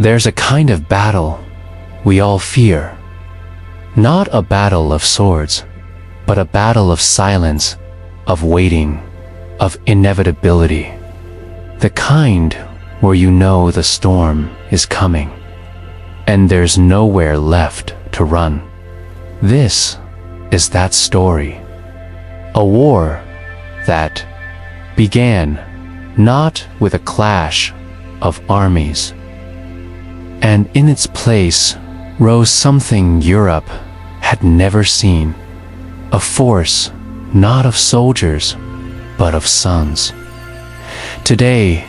There's a kind of battle we all fear. Not a battle of swords, but a battle of silence, of waiting, of inevitability. The kind where you know the storm is coming, and there's nowhere left to run. This is that story. A war that began not with a clash of armies, and in its place rose something Europe had never seen, a force not of soldiers, but of sons. Today,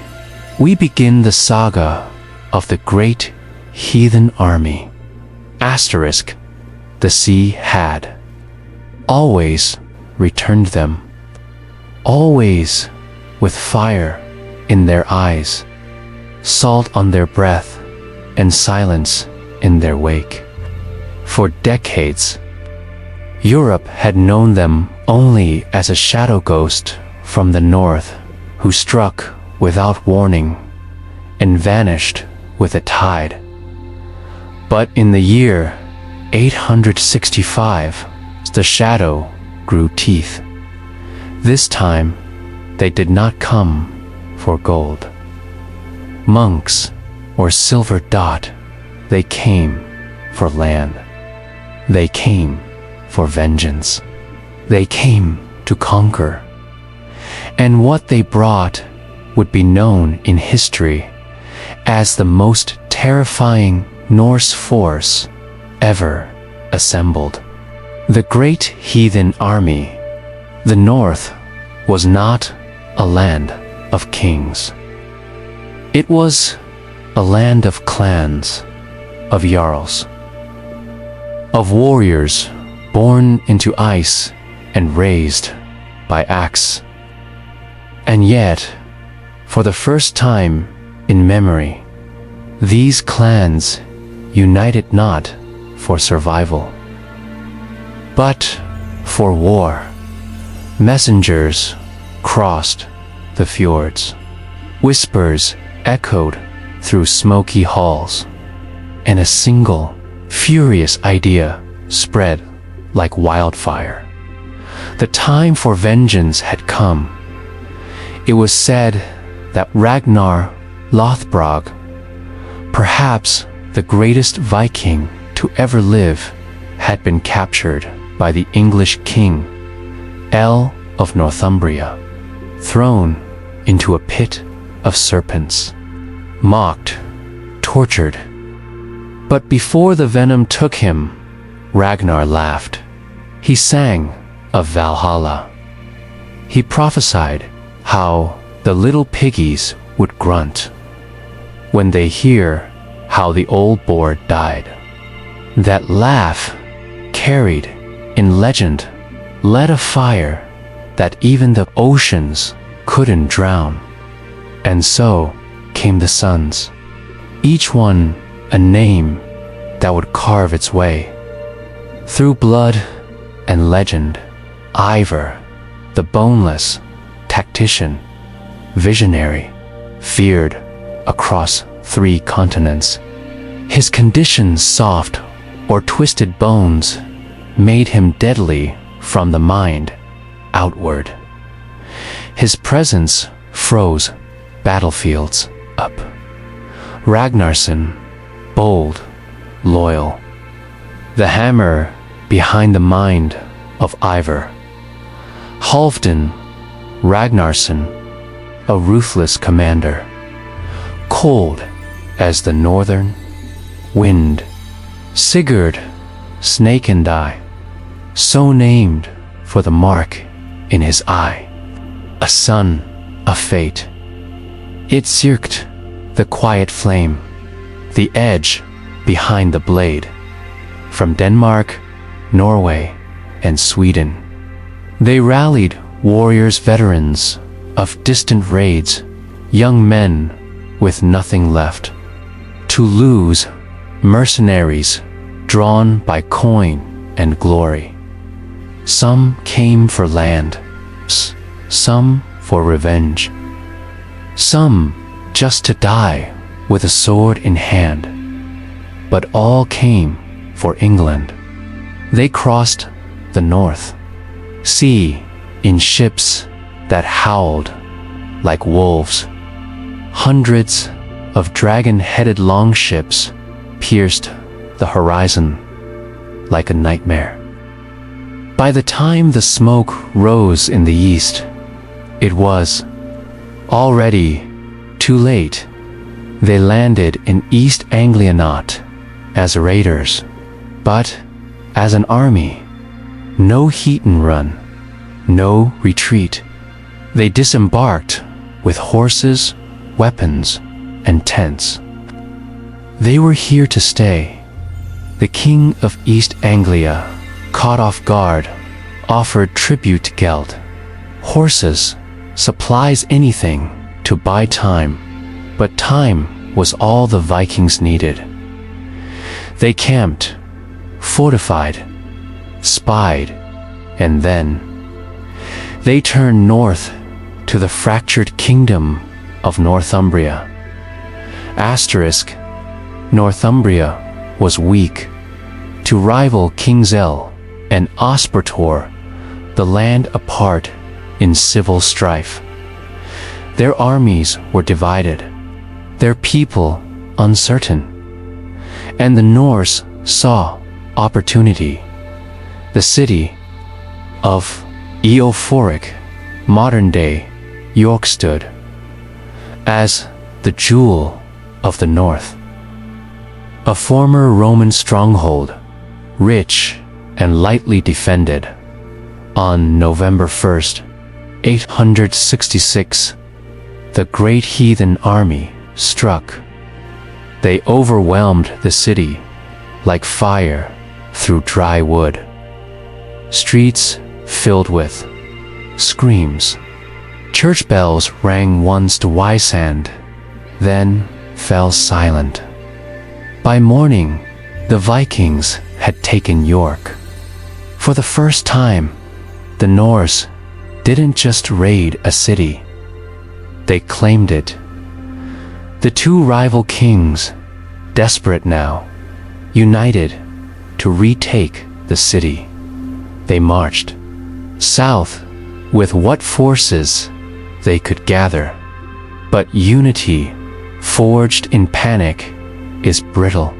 we begin the saga of the great heathen army. Asterisk, the sea had always returned them, always with fire in their eyes, salt on their breath, and silence in their wake. For decades, Europe had known them only as a shadow ghost from the north who struck without warning and vanished with a tide. But in the year 865, the shadow grew teeth. This time, they did not come for gold, monks, or silver dot. They came for land. They came for vengeance. They came to conquer. And what they brought would be known in history as the most terrifying Norse force ever assembled. The great heathen army. The North was not a land of kings. It was a land of clans, of jarls, of warriors born into ice and raised by axe. And yet, for the first time in memory, these clans united not for survival, but for war. Messengers crossed the fjords. Whispers echoed through smoky halls, and a single, furious idea spread like wildfire. The time for vengeance had come. It was said that Ragnar Lothbrok, perhaps the greatest Viking to ever live, had been captured by the English king, El of Northumbria, thrown into a pit of serpents, mocked, tortured. But before the venom took him, Ragnar laughed. He sang of Valhalla. He prophesied how the little piggies would grunt when they hear how the old boar died. That laugh, carried in legend, lit a fire that even the oceans couldn't drown. And so came the sons, each one a name that would carve its way through blood and legend. Ivar, the boneless tactician, visionary, feared across 3 continents. His condition's soft or twisted bones made him deadly from the mind outward. His presence froze battlefields up. Ragnarsson, bold, loyal, the hammer behind the mind of Ivar. Halfdan Ragnarsson, a ruthless commander, cold as the northern wind. Sigurd, snake and eye, so named for the mark in his eye, a son of fate. It circled the quiet flame, the edge behind the blade. From Denmark, Norway, and Sweden, they rallied warriors, veterans of distant raids, young men with nothing left to lose, mercenaries drawn by coin and glory. Some came for land, some for revenge, some just to die with a sword in hand, but all came for England. They crossed the North Sea in ships that howled like wolves. Hundreds of dragon-headed longships pierced the horizon like a nightmare. By the time the smoke rose in the east, it was already too late. They landed in East Anglia not as raiders, but as an army. No heat and run, no retreat. They disembarked with horses, weapons, and tents. They were here to stay. The king of East Anglia, caught off guard, offered tribute geld, horses, supplies, anything to buy time. But time was all the Vikings needed. They camped, fortified, spied, and then they turned north to the fractured kingdom of Northumbria. Asterisk, Northumbria was weak. To rival Exile and Ospertor, the land apart in civil strife. Their armies were divided, their people uncertain, and the Norse saw opportunity. The city of Eophoric, modern-day York, stood as the jewel of the north. A former Roman stronghold, rich and lightly defended. On November 1st, 866, the great heathen army struck. They overwhelmed the city like fire through dry wood. Streets filled with screams. Church bells rang once to Iceland, then fell silent. By morning, the Vikings had taken York. For the first time, the Norse didn't just raid a city, they claimed it. The two rival kings, desperate now, united to retake the city. They marched south with what forces they could gather. But unity, forged in panic, is brittle.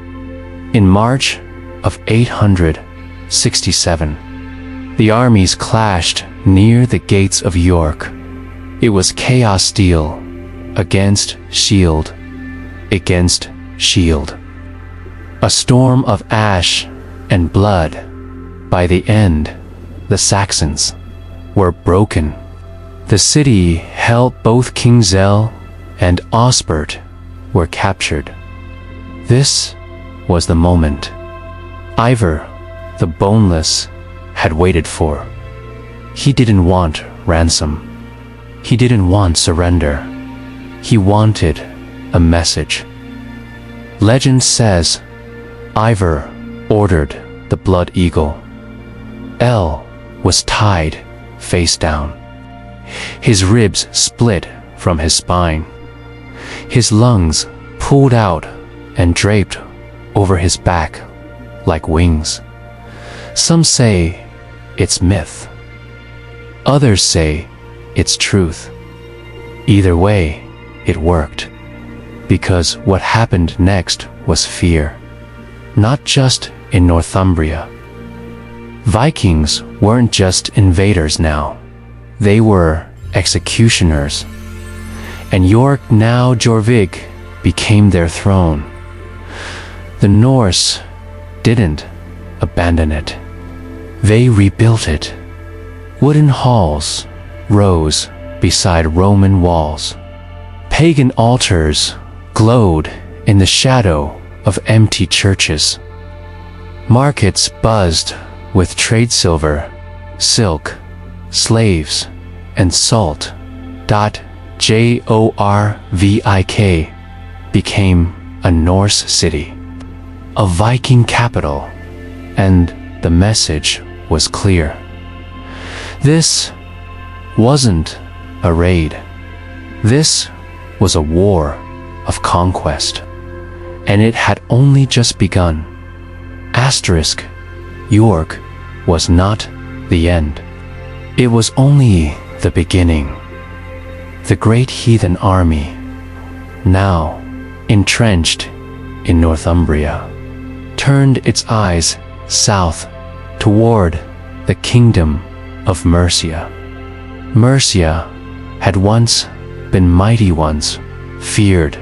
In March of 867, the armies clashed near the gates of York. It was chaos, steel against shield, against shield. A storm of ash and blood. By the end, the Saxons were broken. The city held both Exile and Osbert were captured. This was the moment Ivar, the Boneless, had waited for. He didn't want ransom. He didn't want surrender. He wanted a message. Legend says Ivar ordered the blood eagle. El was tied face down. His ribs split from his spine. His lungs pulled out and draped over his back like wings. Some say it's myth. Others say it's truth. Either way, it worked. Because what happened next was fear. Not just in Northumbria. Vikings weren't just invaders now. They were executioners. And York, now Jorvik, became their throne. The Norse didn't abandon it. They rebuilt it. Wooden halls rose beside Roman walls. Pagan altars glowed in the shadow of empty churches. Markets buzzed with trade silver, silk, slaves, and salt. Jorvik became a Norse city, a Viking capital, and the message was clear. This wasn't a raid. This was a war of conquest, and it had only just begun. Asterisk, York was not the end. It was only the beginning. The great heathen army, now entrenched in Northumbria, turned its eyes south toward the kingdom of Mercia. Mercia had once been mighty ones, feared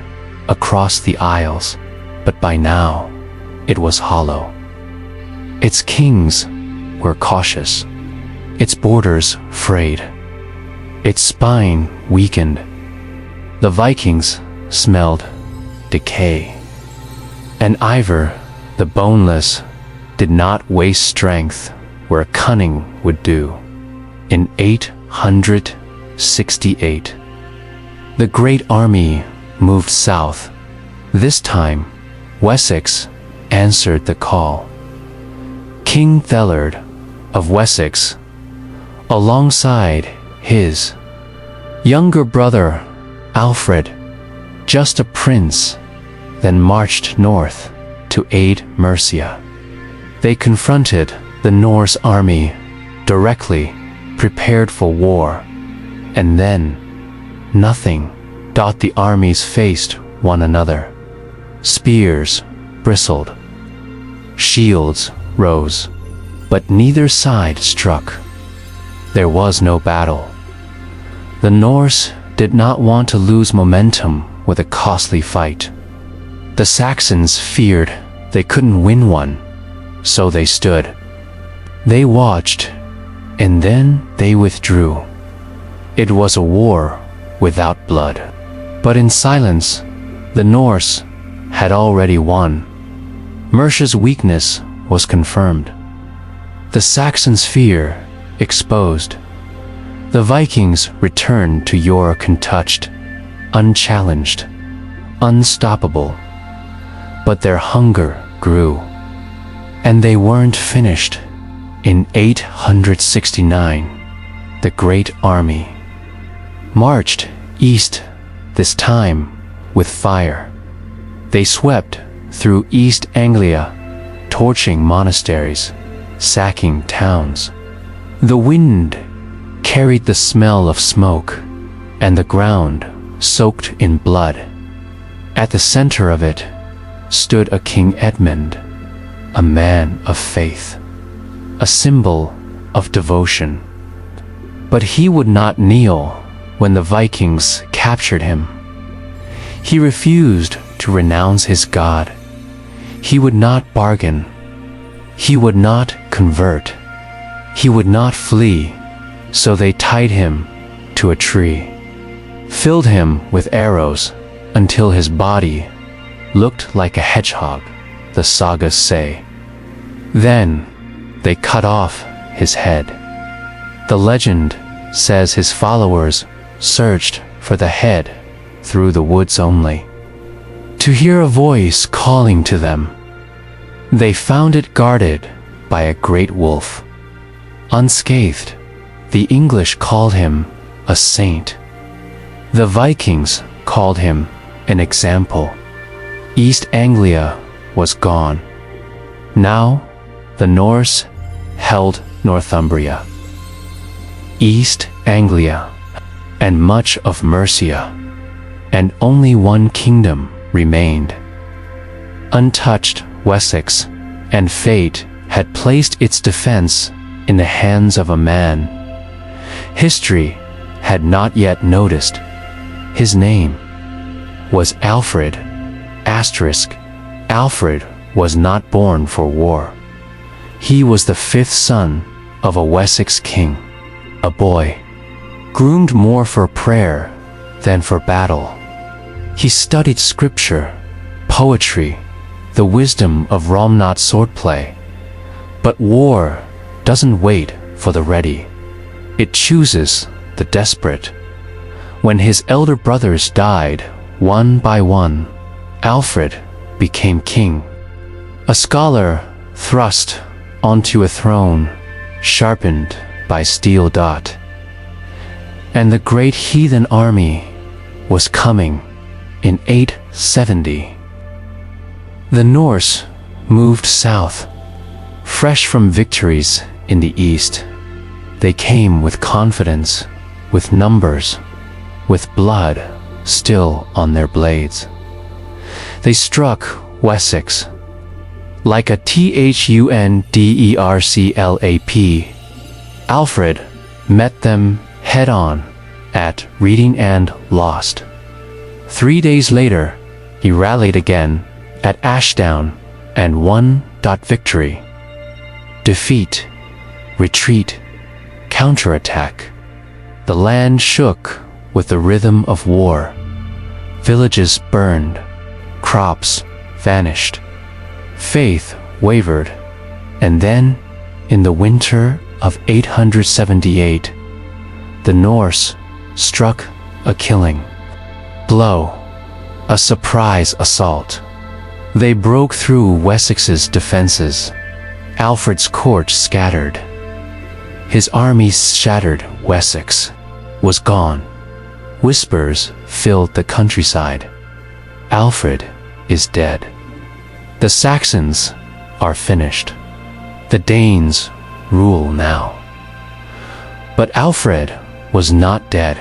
across the isles, but by now it was hollow. Its kings were cautious, its borders frayed, its spine weakened. The Vikings smelled decay, and Ivar the Boneless did not waste strength where cunning would do. In 868, the great army moved south. This time, Wessex answered the call. King Thellard of Wessex, alongside his younger brother Alfred, just a prince, then marched north to aid Mercia. They confronted the Norse army directly, prepared for war, and then nothing. The armies faced one another. Spears bristled, shields rose, but neither side struck. There was no battle. The Norse did not want to lose momentum with a costly fight. The Saxons feared they couldn't win one, so they stood. They watched, and then they withdrew. It was a war without blood. But in silence, the Norse had already won. Mercia's weakness was confirmed. The Saxons' fear exposed. The Vikings returned to York untouched, unchallenged, unstoppable. But their hunger grew, and they weren't finished. In 869, the great army marched east, this time with fire. They swept through East Anglia, torching monasteries, sacking towns. The wind carried the smell of smoke, and the ground soaked in blood. At the center of it stood a King Edmund, a man of faith, a symbol of devotion. But he would not kneel when the Vikings captured him. He refused to renounce his God. He would not bargain. He would not convert. He would not flee. So they tied him to a tree, filled him with arrows until his body looked like a hedgehog, the sagas say. Then they cut off his head. The legend says his followers searched for the head through the woods only, to hear a voice calling to them. They found it guarded by a great wolf. Unscathed, the English called him a saint. The Vikings called him an example. East Anglia was gone. Now the Norse held Northumbria, East Anglia, and much of Mercia, and only one kingdom remained. Untouched Wessex, and fate had placed its defense in the hands of a man history had not yet noticed. His name was Alfred. Asterisk, Alfred was not born for war. He was the fifth son of a Wessex king, a boy, groomed more for prayer than for battle. He studied scripture, poetry, the wisdom of Romnot swordplay. But war doesn't wait for the ready. It chooses the desperate. When his elder brothers died, one by one, Alfred became king. A scholar thrust onto a throne, sharpened by steel dot. And the great heathen army was coming. in 870. The Norse moved south, fresh from victories in the east. They came with confidence, with numbers, with blood still on their blades. They struck Wessex like a Thunderclap. Alfred met them head-on at Reading and lost. 3 days later, he rallied again at Ashdown and won. Victory, defeat, retreat, counterattack. The land shook with the rhythm of war. Villages burned, crops vanished, faith wavered, and then, in the winter of 878, the Norse struck a killing blow, a surprise assault. They broke through Wessex's defenses. Alfred's court scattered. His army shattered. Wessex was gone. Whispers filled the countryside. Alfred is dead. The Saxons are finished. The Danes rule now. But Alfred was not dead.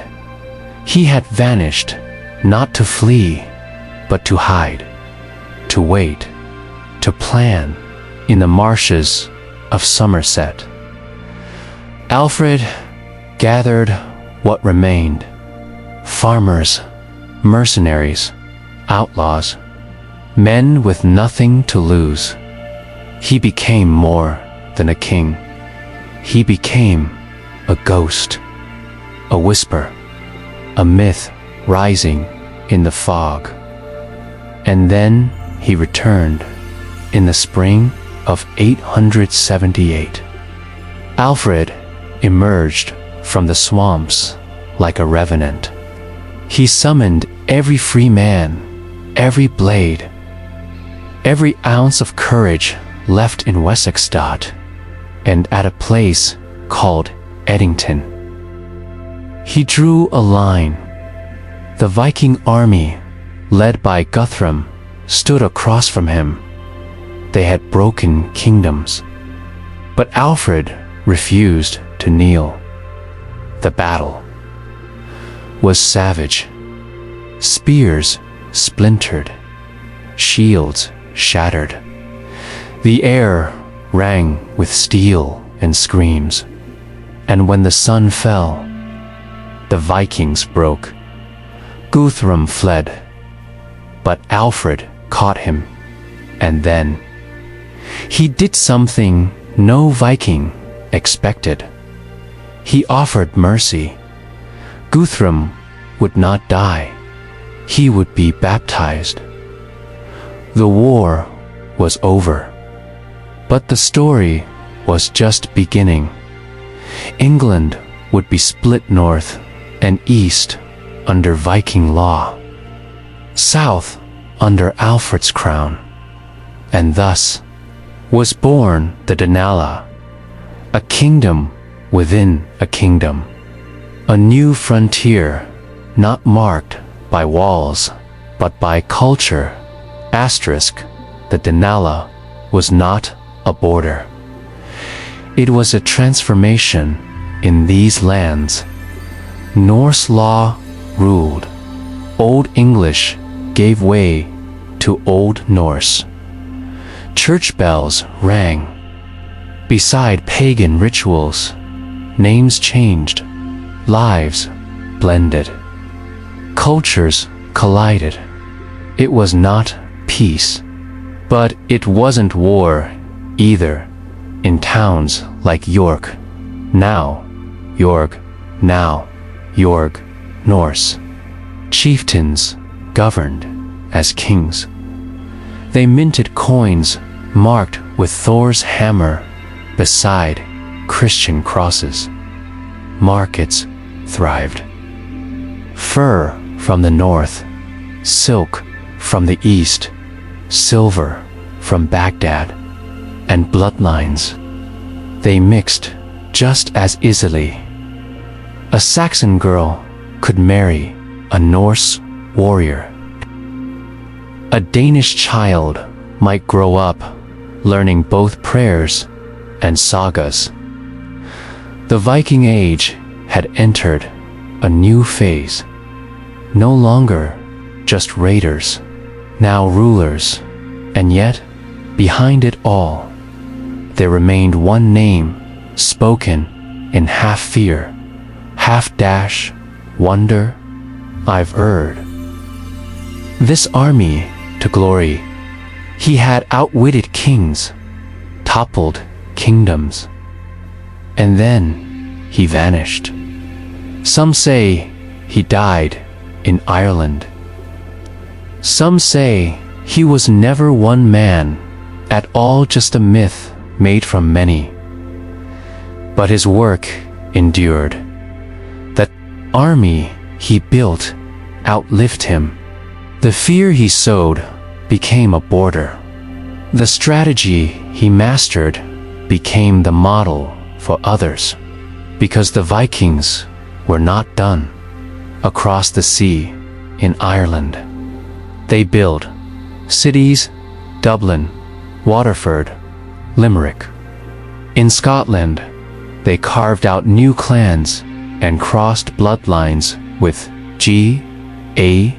He had vanished, not to flee, but to hide, to wait, to plan in the marshes of Somerset. Alfred gathered what remained: farmers, mercenaries, outlaws, men with nothing to lose. He became more than a king. He became a ghost, a whisper, a myth rising in the fog. And then he returned in the spring of 878. Alfred emerged from the swamps like a revenant. He summoned every free man, every blade, every ounce of courage left in Wessexstadt and at a place called Eddington. He drew a line. The Viking army, led by Guthrum, stood across from him. They had broken kingdoms, but Alfred refused to kneel. The battle was savage. Spears splintered, shields shattered. The air rang with steel and screams. And when the sun fell, the Vikings broke. Guthrum fled, but Alfred caught him, and then he did something no Viking expected. He offered mercy. Guthrum would not die. He would be baptized. The war was over, but the story was just beginning. England would be split north and east under Viking law, south under Alfred's crown, and thus was born the Danela, a kingdom within a kingdom, a new frontier not marked by walls but by culture. Asterisk, the Danela was not a border. It was a transformation in these lands. Norse law ruled. Old English gave way to Old Norse. Church bells rang. Beside pagan rituals, names changed, lives blended, cultures collided. It was not peace, but it wasn't war either. In towns like York, now York, Norse, chieftains governed as kings. They minted coins marked with Thor's hammer beside Christian crosses. Markets thrived. Fur from the north, silk from the east, silver from Baghdad, and bloodlines. They mixed just as easily. A Saxon girl could marry a Norse warrior. a Danish child might grow up learning both prayers and sagas. The Viking Age had entered a new phase. No longer just raiders, now rulers, and yet, behind it all, there remained one name spoken in half fear, half dash, wonder. I've heard. This army to glory, he had outwitted kings, toppled kingdoms, and then he vanished. Some say he died in Ireland. Some say he was never one man at all, just a myth made from many. But his work endured. That army he built outlived him. The fear he sowed became a border. The strategy he mastered became the model for others, because the Vikings were not done. Across the sea in Ireland, they built cities: Dublin, Waterford, Limerick. In Scotland, they carved out new clans and crossed bloodlines with G.A.L.S.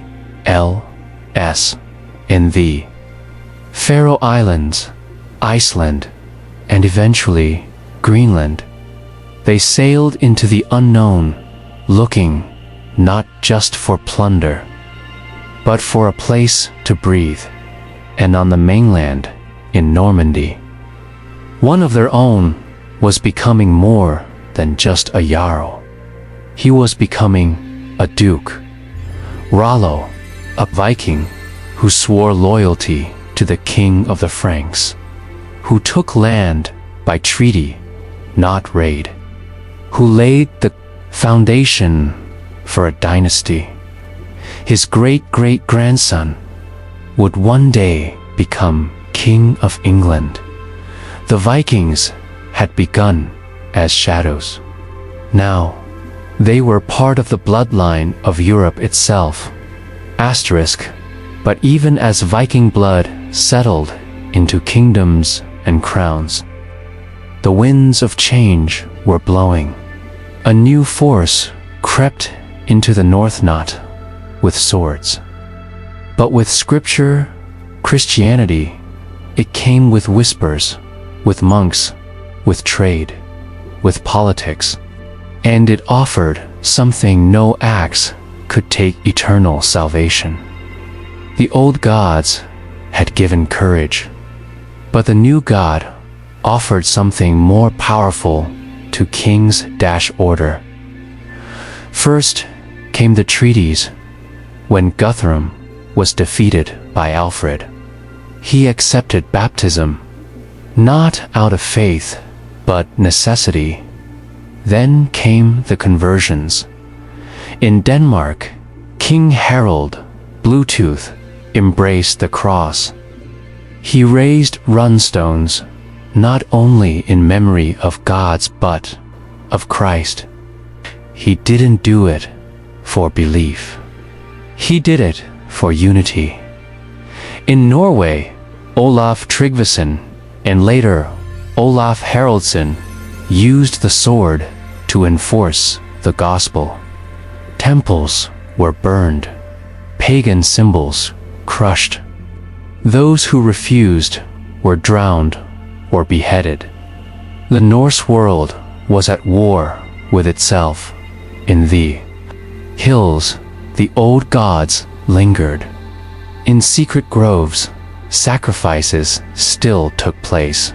in the Faroe Islands, Iceland, and eventually Greenland. They sailed into the unknown, looking not just for plunder, but for a place to breathe. And on the mainland, in Normandy, one of their own was becoming more than just a jarl. He was becoming a duke. Rollo, a Viking who swore loyalty to the king of the Franks, who took land by treaty, not raid, who laid the foundation for a dynasty. His great-great-grandson would one day become King of England. The Vikings had begun as shadows. Now, they were part of the bloodline of Europe itself. Asterisk, but even as Viking blood settled into kingdoms and crowns, the winds of change were blowing. A new force crept into the north, not with swords, but with scripture, Christianity. It came with whispers, with monks, with trade, with politics, and it offered something no axe could take: eternal salvation. The old gods had given courage, but the new God offered something more powerful to kings dash order. First came the treaties. When Guthrum was defeated by Alfred, he accepted baptism, not out of faith, but necessity. Then came the conversions. In Denmark, King Harald Bluetooth embraced the cross. He raised runstones, not only in memory of gods but of Christ. He didn't do it for belief. He did it for unity. In Norway, Olaf Tryggvason and later Olaf Haraldsson used the sword to enforce the gospel. Temples were burned, pagan symbols crushed. Those who refused were drowned or beheaded. The Norse world was at war with itself. In the hills, the old gods lingered. In secret groves, sacrifices still took place.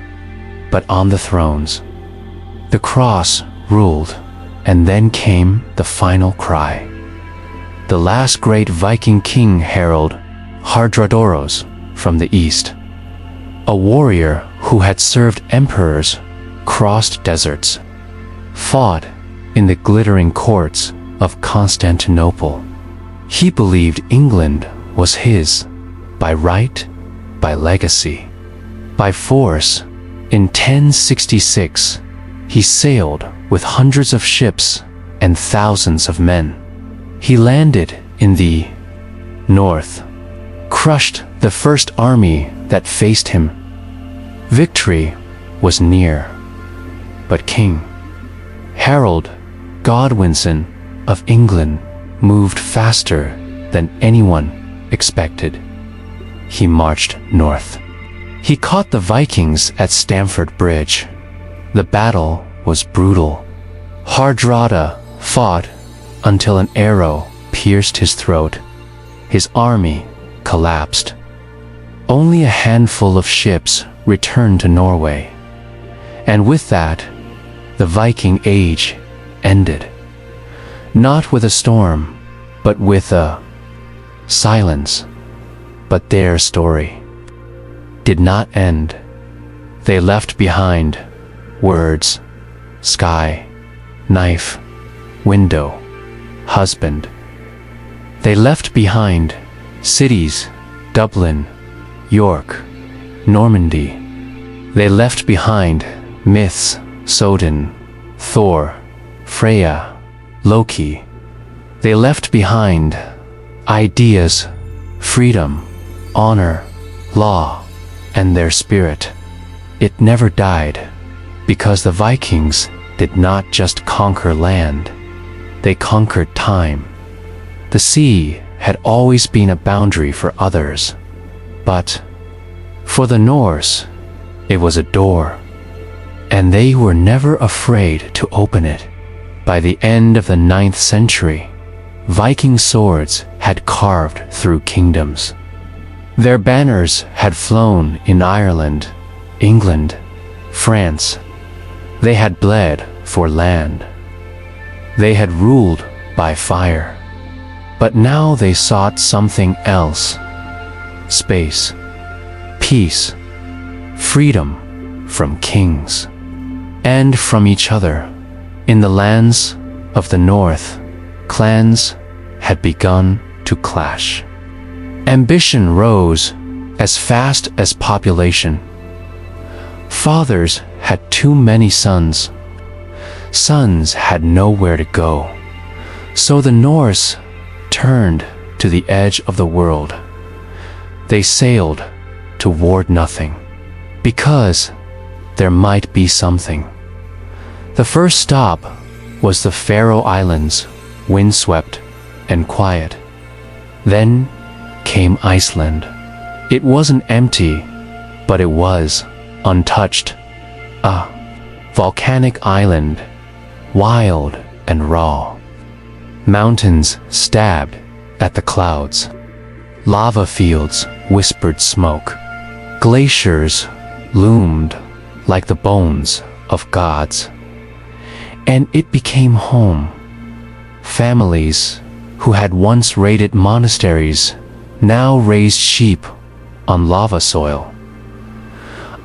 But on the thrones, the cross ruled, and then came the final cry. The last great Viking king, Harald Hardradoros from the east, a warrior who had served emperors, crossed deserts, fought in the glittering courts of Constantinople. He believed England was his, by right, by legacy, by force. In 1066, he sailed with hundreds of ships and thousands of men. He landed in the north, crushed the first army that faced him. Victory was near, but King Harold Godwinson of England moved faster than anyone expected. He marched north. He caught the Vikings at Stamford Bridge. The battle was brutal. Hardrada fought until an arrow pierced his throat. His army collapsed. Only a handful of ships returned to Norway. And with that, the Viking Age ended. Not with a storm, but with a silence. But their story did not end. They left behind words, sky, knife, window, husband. They left behind cities, Dublin, York, Normandy. They left behind myths, Sodin, Thor, Freya, Loki. They left behind ideas, freedom, honor, law, and their spirit. It never died, because the Vikings did not just conquer land, they conquered time. The sea had always been a boundary for others, but for the Norse, it was a door, and they were never afraid to open it. By the end of the 9th century, Viking swords had carved through kingdoms. Their banners had flown in Ireland, England, France. They had bled for land. They had ruled by fire. But now they sought something else. Space, peace, freedom from kings, and from each other. In the lands of the North, clans had begun to clash. Ambition rose as fast as population. Fathers had too many sons. Sons had nowhere to go. So the Norse turned to the edge of the world. They sailed toward nothing, because there might be something. The first stop was the Faroe Islands, windswept and quiet. Then came Iceland. It wasn't empty, but it was untouched. A volcanic island, wild and raw. Mountains stabbed at the clouds. Lava fields whispered smoke. Glaciers loomed like the bones of gods. And it became home. Families who had once raided monasteries now raised sheep on lava soil.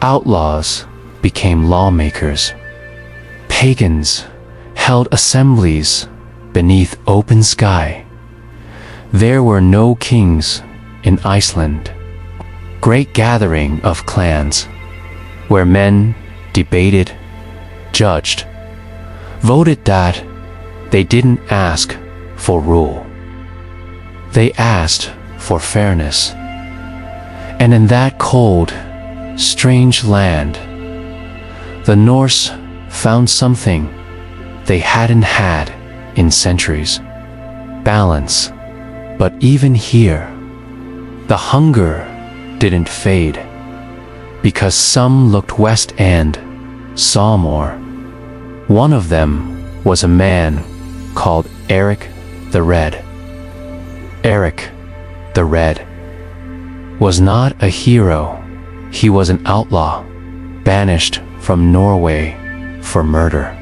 Outlaws became lawmakers. Pagans held assemblies beneath open sky. There were no kings in Iceland. Great gathering of clans, where men debated, judged, voted that they didn't ask for rule. They asked for fairness. And in that cold, strange land, the Norse found something they hadn't had in centuries: balance. But even here, the hunger didn't fade, because some looked west and saw more. One of them was a man called Erik the Red. Erik the Red was not a hero. He was an outlaw, banished from Norway for murder,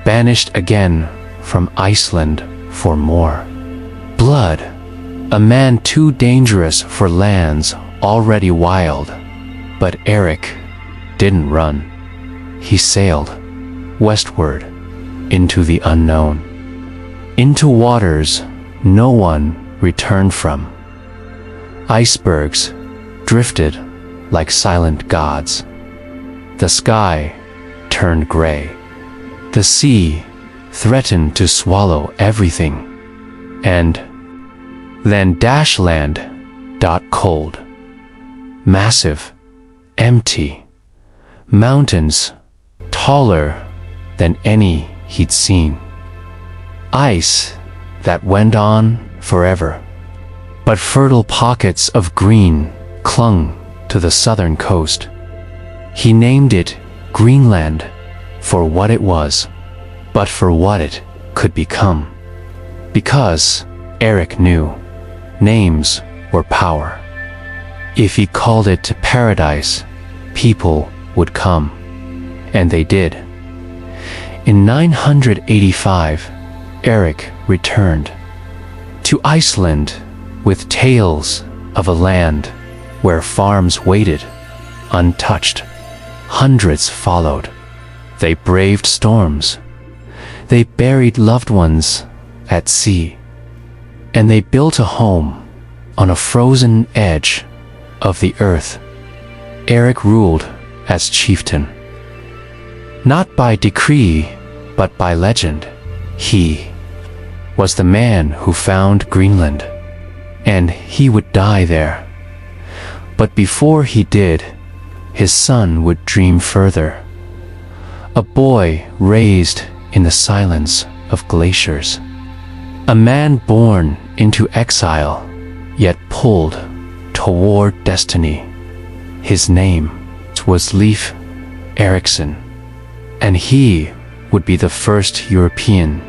banished again from Iceland for more blood, a man too dangerous for lands already wild. But Erik didn't run. He sailed westward into the unknown, into waters no one returned from. Icebergs drifted like silent gods. The sky turned gray. The sea threatened to swallow everything. And then Dashland got cold. massive, empty. Mountains, taller than any he'd seen. Ice that went on forever. But fertile pockets of green clung to the southern coast. He named it Greenland for what it was, but for what it could become. Because Erik knew names were power. If he called it to paradise, people would come. And they did. In 985, Erik returned to Iceland with tales of a land where farms waited, untouched. Hundreds followed. They braved storms. They buried loved ones at sea. And they built a home on a frozen edge of the earth. Erik ruled as chieftain. Not by decree, but by legend. He was the man who found Greenland, and he would die there. But before he did, his son would dream further. A boy raised in the silence of glaciers. A man born into exile, yet pulled toward destiny. His name was Leif Erikson, and he would be the first European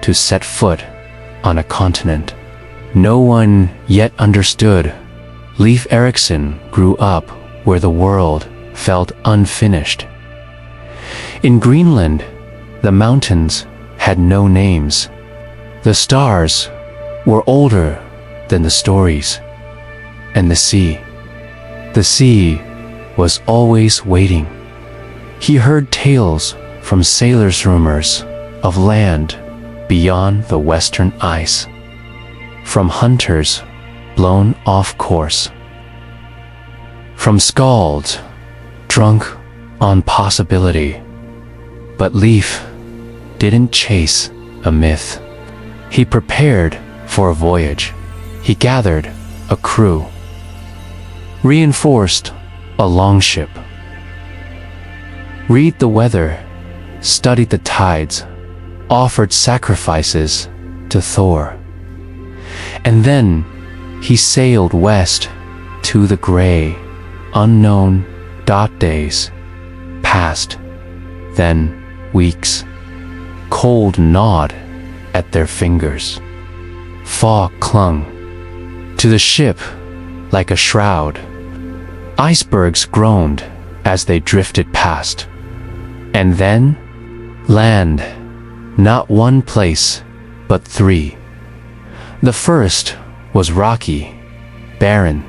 to set foot on a continent no one yet understood. Leif Erikson grew up where the world felt unfinished. In Greenland, the mountains had no names. The stars were older than the stories. And the sea was always waiting. He heard tales from sailors' rumors of land beyond the western ice, from hunters blown off course, from skalds drunk on possibility. But Leif didn't chase a myth. He prepared for a voyage. He gathered a crew, reinforced a longship, read the weather, studied the tides, offered sacrifices to Thor. And then he sailed west to the gray, unknown days. Passed, then weeks. Cold gnawed at their fingers. Fog clung to the ship like a shroud. Icebergs groaned as they drifted past. And then, land. Not one place, but three. The first was rocky, barren.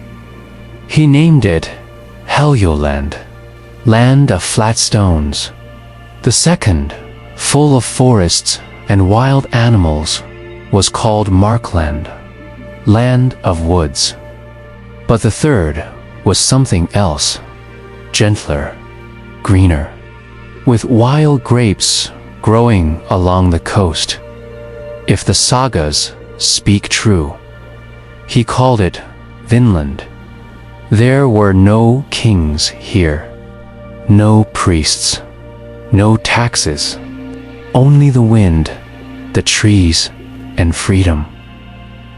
He named it Helluland, land of flat stones. The second, full of forests and wild animals, was called Markland, land of woods. But the third was something else, gentler, greener, with wild grapes growing along the coast. If the sagas speak true, he called it Vinland. There were no kings here, no priests, no taxes, only the wind, the trees, and freedom.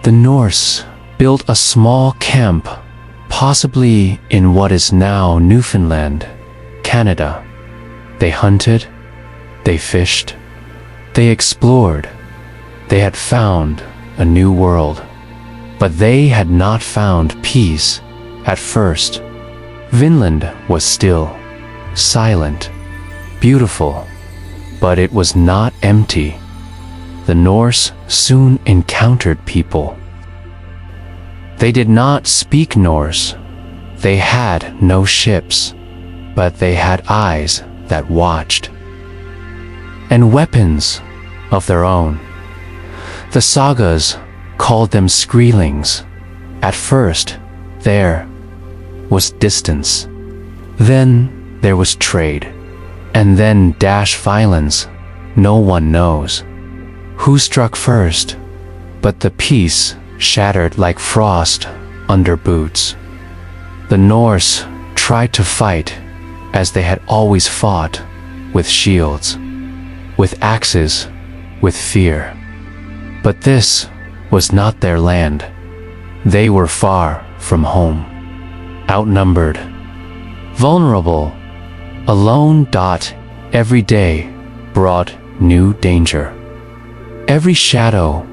The Norse built a small camp, possibly in what is now Newfoundland, Canada. They hunted, they fished, they explored. They had found a new world, but they had not found peace at first. Vinland was still, silent, beautiful, but it was not empty. The Norse soon encountered people. They did not speak Norse. They had no ships, but they had eyes that watched, and weapons of their own. The sagas called them Screelings. At first, there was distance. Then there was trade. And then dash violence. No one knows who struck first, but the peace shattered like frost under boots. The Norse tried to fight as they had always fought, with shields, with axes, with fear. But this was not their land. They were far from home, outnumbered, vulnerable, alone. Every day brought new danger. Every shadow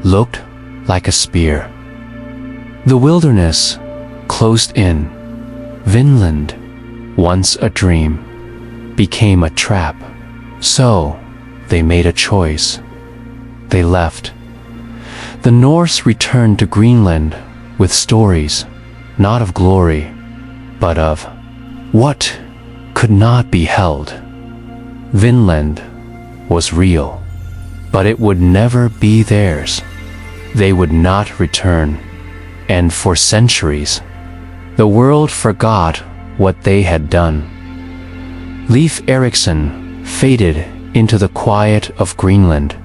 looked like a spear. The wilderness closed in. Vinland, once a dream, became a trap. So they made a choice. They left. The Norse returned to Greenland with stories, not of glory, but of what could not be held. Vinland was real, but it would never be theirs. They would not return, and for centuries, the world forgot what they had done. Leif Erikson faded into the quiet of Greenland.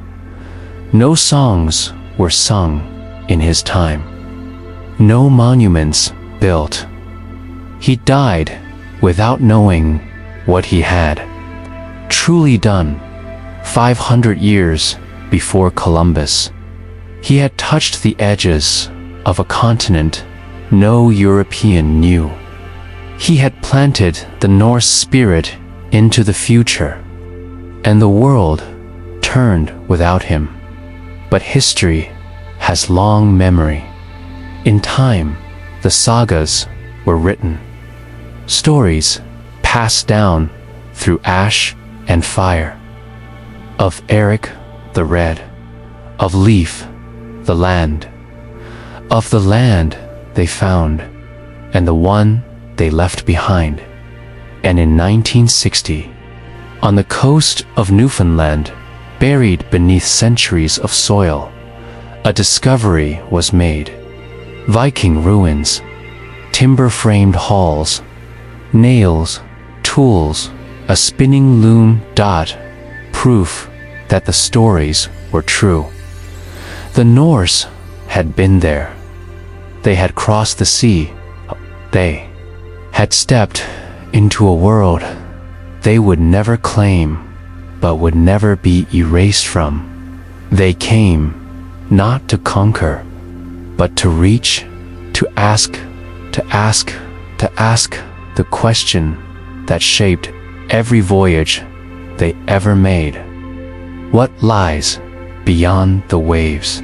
No songs were sung in his time. No monuments built. He died without knowing what he had truly done. 500 years before Columbus, he had touched the edges of a continent no European knew. He had planted the Norse spirit into the future, and the world turned without him. But history has long memory. In time, the sagas were written, stories passed down through ash and fire, of Erik the Red, of Leif, the land, of the land they found, and the one they left behind. And in 1960, on the coast of Newfoundland, buried beneath centuries of soil, a discovery was made. Viking ruins, timber-framed halls, nails, tools, a spinning loom. Proof that the stories were true. The Norse had been there. They had crossed the sea. They had stepped into a world they would never claim, but would never be erased from. They came not to conquer, but to reach, to ask the question that shaped every voyage they ever made. What lies beyond the waves?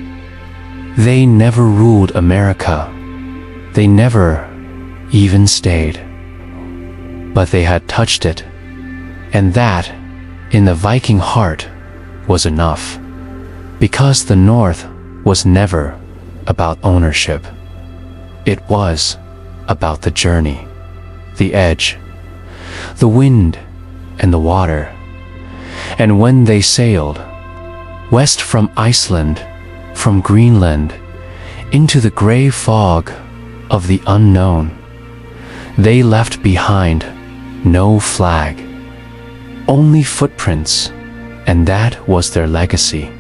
They never ruled America. They never even stayed. But they had touched it, and that, in the Viking heart, was enough. Because the North was never about ownership. It was about the journey, the edge, the wind, and the water. And when they sailed west from Iceland, from Greenland, into the gray fog of the unknown, they left behind no flag, only footprints, and that was their legacy.